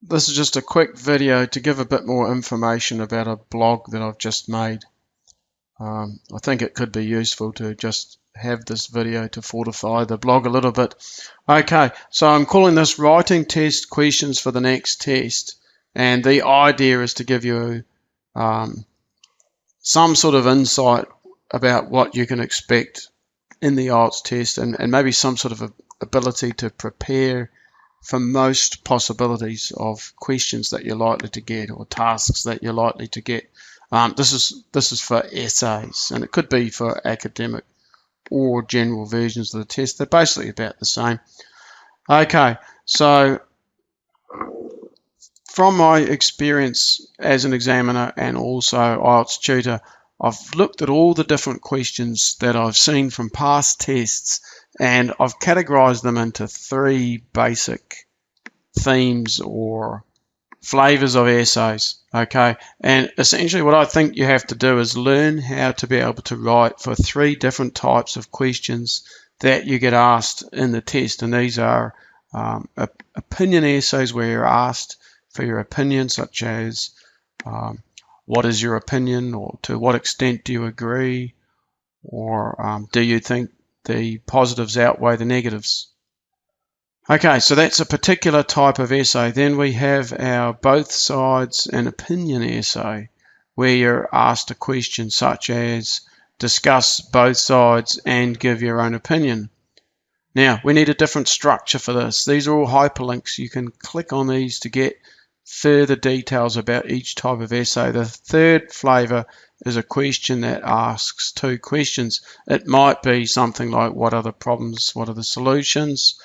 This is just a quick video to give a bit more information about a blog that I've just made. I think it could be useful to just have this video to fortify the blog a little bit. Okay, so I'm calling this writing test questions for the next test, and the idea is to give you some sort of insight about what you can expect in the IELTS test, and maybe some sort of ability to prepare for most possibilities of questions that you're likely to get or tasks that you're likely to get. This is for essays, and it could be for academic or general versions of the test. They're basically about the same. Okay, so from my experience as an examiner and also IELTS tutor, I've looked at all the different questions that I've seen from past tests, and I've categorized them into three basic themes or flavors of essays. Okay, and essentially what I think you have to do is learn how to be able to write for three different types of questions that you get asked in the test, and these are opinion essays where you're asked for your opinion, such as what is your opinion, or to what extent do you agree, or do you think the positives outweigh the negatives? Okay, so that's a particular type of essay. Then we have our both sides and opinion essay, where you're asked a question such as discuss both sides and give your own opinion. Now, we need a different structure for this. These are all hyperlinks. You can click on these to get further details about each type of essay. The third flavor is a question that asks two questions. It might be something like, what are the problems, what are the solutions?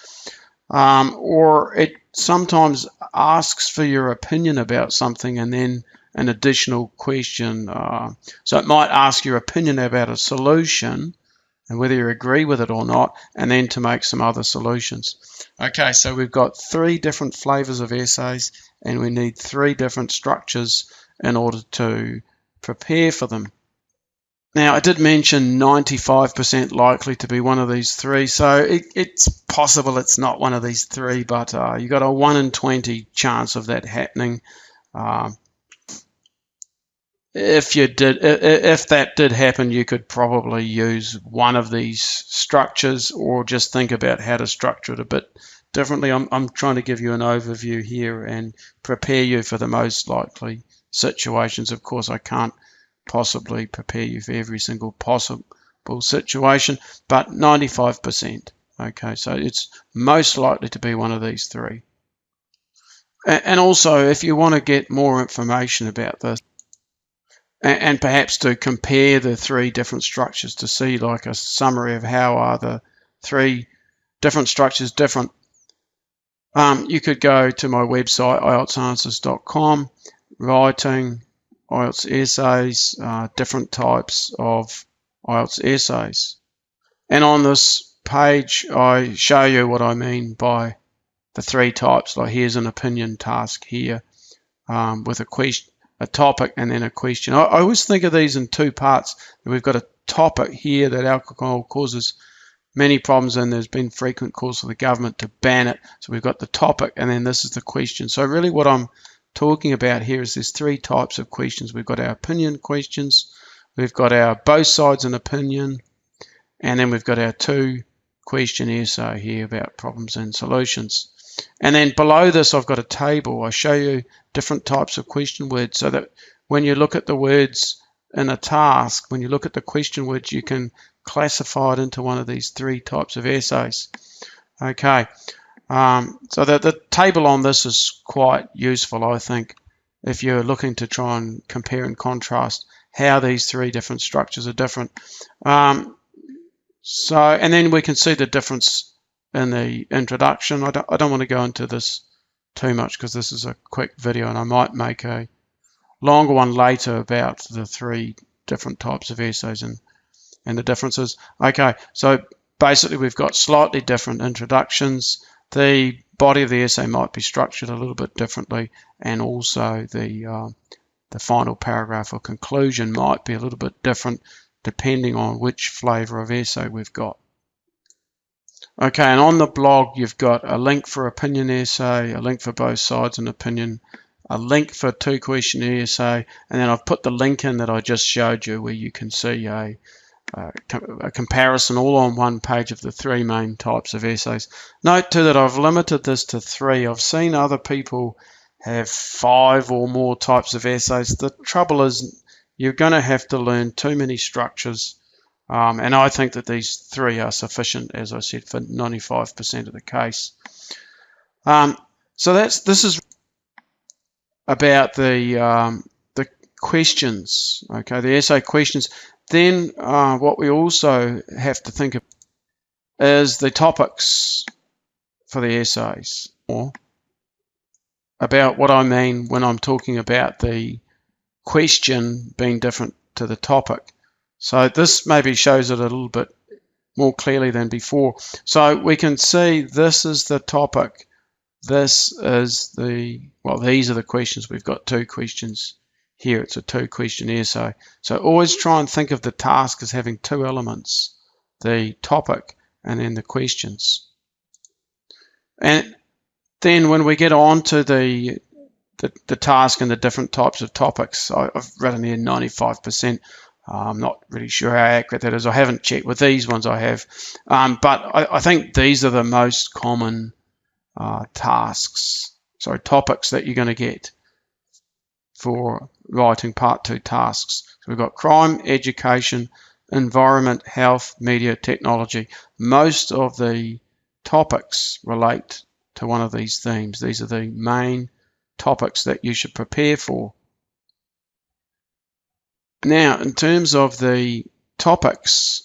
Or it sometimes asks for your opinion about something and then an additional question. So it might ask your opinion about a solution and whether you agree with it or not, and then to make some other solutions. Okay, so we've got three different flavors of essays, and we need three different structures in order to prepare for them. Now, I did mention 95% likely to be one of these three, so it's possible it's not one of these three, but you've got a 1 in 20 chance of that happening. If that did happen, you could probably use one of these structures, or just think about how to structure it a bit differently. I'm trying to give you an overview here and prepare you for the most likely situations. Of course, I can't possibly prepare you for every single possible situation, but 95%. Okay, so it's most likely to be one of these three. And also, if you want to get more information about this, and perhaps to compare the three different structures to see like a summary of how are the three different structures different, you could go to my website, IELTSanswers.com, writing, IELTS essays, different types of IELTS essays. And on this page, I show you what I mean by the three types. Like, here's an opinion task here with a question, a topic, and then a question. I always think of these in two parts. We've got a topic here that alcohol causes many problems, and there's been frequent calls for the government to ban it. So we've got the topic, and then this is the question. So really what I'm talking about here is there's three types of questions. We've got our opinion questions, we've got our both sides and opinion, and then we've got our two question essay here about problems and solutions. And then below this, I've got a table. I show you different types of question words, so that when you look at the words in a task, when you look at the question words, you can classify it into one of these three types of essays. Okay, so the table on this is quite useful, I think, if you're looking to try and compare and contrast how these three different structures are different. And then we can see the difference in the introduction. I don't want to go into this too much because this is a quick video, and I might make a longer one later about the three different types of essays and the differences. Okay, so basically we've got slightly different introductions. The body of the essay might be structured a little bit differently, and also the final paragraph or conclusion might be a little bit different depending on which flavor of essay we've got. Okay, and on the blog, you've got a link for opinion essay, a link for both sides and opinion, a link for 2-question essay, and then I've put the link in that I just showed you where you can see a comparison all on one page of the 3 main types of essays. Note too that I've limited this to 3. I've seen other people have 5 or more types of essays. The trouble is you're going to have to learn too many structures, and I think that these 3 are sufficient, as I said, for 95% of the case. So this is about the questions, okay, the essay questions. Then what we also have to think of is the topics for the essays, or about what I mean when I'm talking about the question being different to the topic. So this maybe shows it a little bit more clearly than before. So we can see this is the topic. This is these are the questions. We've got 2 questions here. It's a 2-question essay. So always try and think of the task as having 2 elements, the topic and then the questions. And then when we get on to the task and the different types of topics, I've written here 95%. I'm not really sure how accurate that is. I haven't checked with these ones I have. But I think these are the most common topics that you're going to get for writing Part 2 tasks. So we've got crime, education, environment, health, media, technology. Most of the topics relate to one of these themes. These are the main topics that you should prepare for. Now, in terms of the topics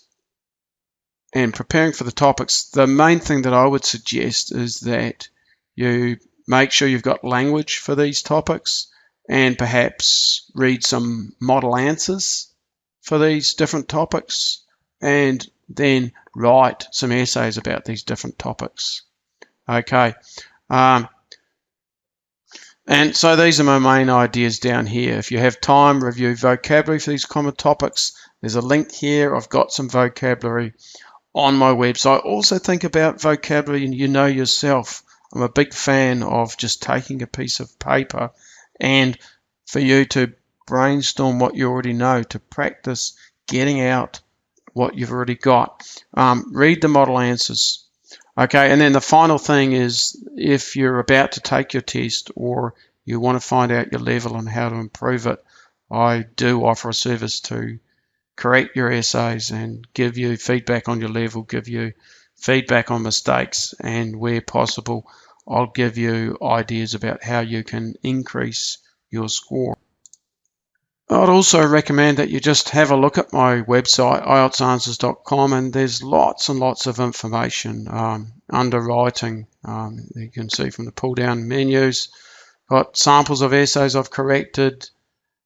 and preparing for the topics, the main thing that I would suggest is that you make sure you've got language for these topics and perhaps read some model answers for these different topics and then write some essays about these different topics. Okay. And so these are my main ideas down here. If you have time, review vocabulary for these common topics. There's a link here. I've got some vocabulary on my website. Also think about vocabulary and you know yourself. I'm a big fan of just taking a piece of paper and for you to brainstorm what you already know, to practice getting out what you've already got. Read the model answers. Okay, and then the final thing is if you're about to take your test or you want to find out your level and how to improve it, I do offer a service to correct your essays and give you feedback on your level, give you feedback on mistakes, and where possible, I'll give you ideas about how you can increase your score. I'd also recommend that you just have a look at my website, IELTSAnswers.com, and there's lots and lots of information under writing. You can see from the pull-down menus, got samples of essays I've corrected,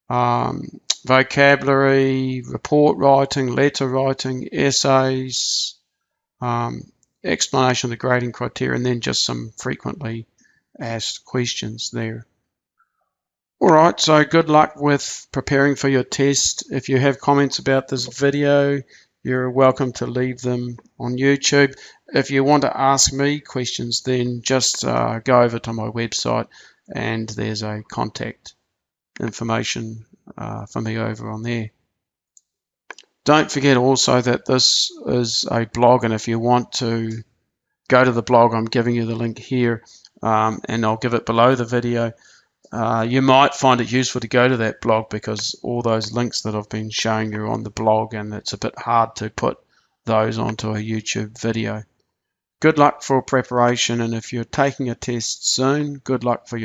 vocabulary, report writing, letter writing, essays, explanation of the grading criteria, and then just some frequently asked questions there. Alright, so good luck with preparing for your test. If you have comments about this video, you're welcome to leave them on YouTube. If you want to ask me questions, then just go over to my website and there's a contact information for me over on there. Don't forget also that this is a blog, and if you want to go to the blog, I'm giving you the link here, and I'll give it below the video. You might find it useful to go to that blog because all those links that I've been showing you are on the blog, and it's a bit hard to put those onto a YouTube video. Good luck for preparation, and if you're taking a test soon, good luck for your